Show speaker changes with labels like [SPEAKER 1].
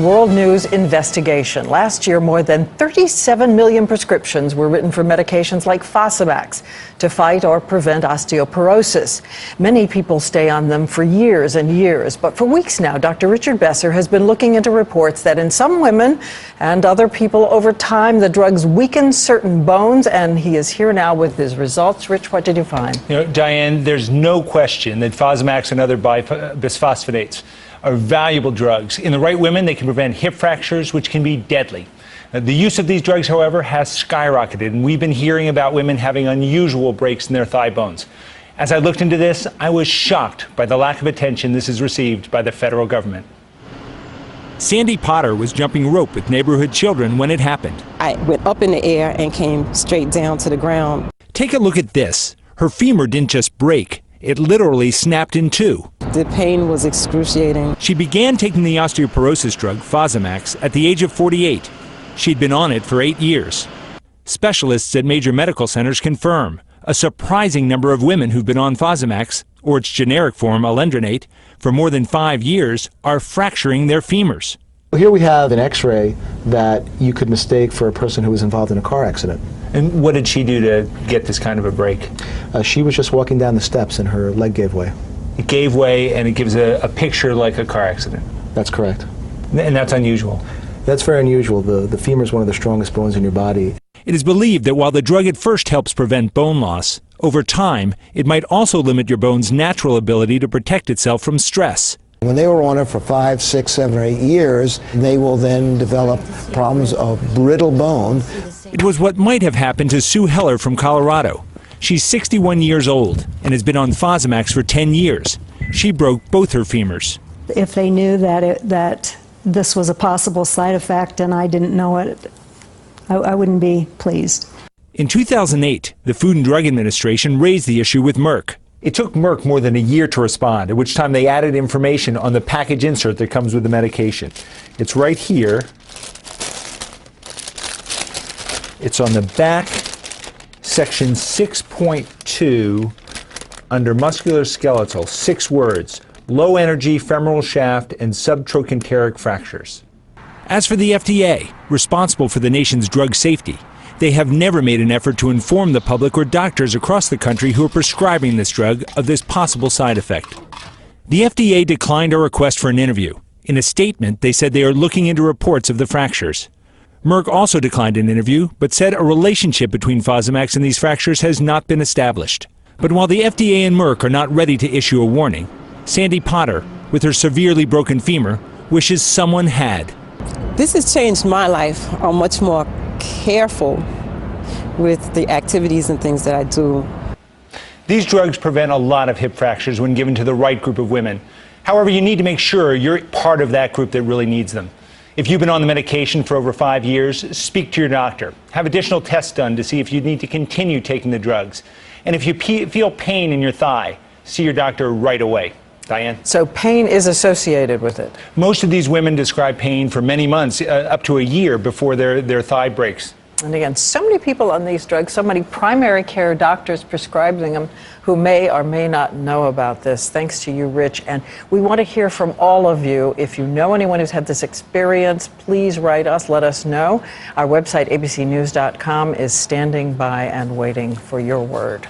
[SPEAKER 1] world news investigation. Last year, more than 37 million prescriptions were written for medications like Fosamax to fight or prevent osteoporosis. Many people stay on them for years and years, but for weeks now, Dr. Richard Besser has been looking into reports that in some women and other people over time, the drugs weaken certain bones, and he is here now with his results. Rich, what did you find?
[SPEAKER 2] Diane, there's no question that Fosamax and other bisphophinates are valuable drugs. In the right women, they can prevent hip fractures, which can be deadly. The use of these drugs, however, has skyrocketed, and we've been hearing about women having unusual breaks in their thigh bones. As I looked into this, I was shocked by the lack of attention this has received by the federal government.
[SPEAKER 3] Sandy Potter was jumping rope with neighborhood children when it happened.
[SPEAKER 4] I went up in the air and came straight down to the ground.
[SPEAKER 3] Take a look at this. Her femur didn't just break, it literally snapped in two.
[SPEAKER 4] The pain was excruciating.
[SPEAKER 3] She began taking the osteoporosis drug, Fosamax, at the age of 48. She'd been on it for 8 years. Specialists at major medical centers confirm a surprising number of women who've been on Fosamax, or its generic form, alendronate, for more than 5 years are fracturing their femurs.
[SPEAKER 5] Here we have an x-ray that you could mistake for a person who was involved in a car accident.
[SPEAKER 2] And what did she do to get this kind of a break?
[SPEAKER 5] She was just walking down the steps and her leg gave way.
[SPEAKER 2] It gave way, and it gives a picture like a car accident.
[SPEAKER 5] That's correct.
[SPEAKER 2] And that's unusual.
[SPEAKER 5] That's very unusual. The femur is one of the strongest bones in your body.
[SPEAKER 3] It is believed that while the drug at first helps prevent bone loss, over time, it might also limit your bone's natural ability to protect itself from stress.
[SPEAKER 6] When they were on it for 5, 6, 7, or 8 years, they will then develop problems of brittle bone.
[SPEAKER 3] It was what might have happened to Sue Heller from Colorado. She's 61 years old and has been on Fosamax for 10 years. She broke both her femurs.
[SPEAKER 7] If they knew that this was a possible side effect and I didn't know it, I wouldn't be pleased.
[SPEAKER 3] In 2008, the Food and Drug Administration raised the issue with Merck.
[SPEAKER 2] It took Merck more than a year to respond, at which time they added information on the package insert that comes with the medication. It's right here. It's on the back, section 6.2, under musculoskeletal, 6 words: low energy femoral shaft and subtrochanteric fractures.
[SPEAKER 3] As for the FDA, responsible for the nation's drug safety, they have never made an effort to inform the public or doctors across the country who are prescribing this drug of this possible side effect. The FDA declined our request for an interview. In a statement, they said they are looking into reports of the fractures. Merck also declined an interview, but said a relationship between Fosamax and these fractures has not been established. But while the FDA and Merck are not ready to issue a warning, Sandy Potter, with her severely broken femur, wishes someone had.
[SPEAKER 4] This has changed my life. I'm much more careful with the activities and things that I do.
[SPEAKER 2] These drugs prevent a lot of hip fractures when given to the right group of women. However, you need to make sure you're part of that group that really needs them. If you've been on the medication for over 5 years, speak to your doctor. Have additional tests done to see if you need to continue taking the drugs. And if you feel pain in your thigh, see your doctor right away. Diane?
[SPEAKER 1] So pain is associated with it.
[SPEAKER 2] Most of these women describe pain for many months, up to a year before their thigh breaks.
[SPEAKER 1] And again, so many people on these drugs, so many primary care doctors prescribing them who may or may not know about this. Thanks to you, Rich. And we want to hear from all of you. If you know anyone who's had this experience, please write us, let us know. Our website, abcnews.com, is standing by and waiting for your word.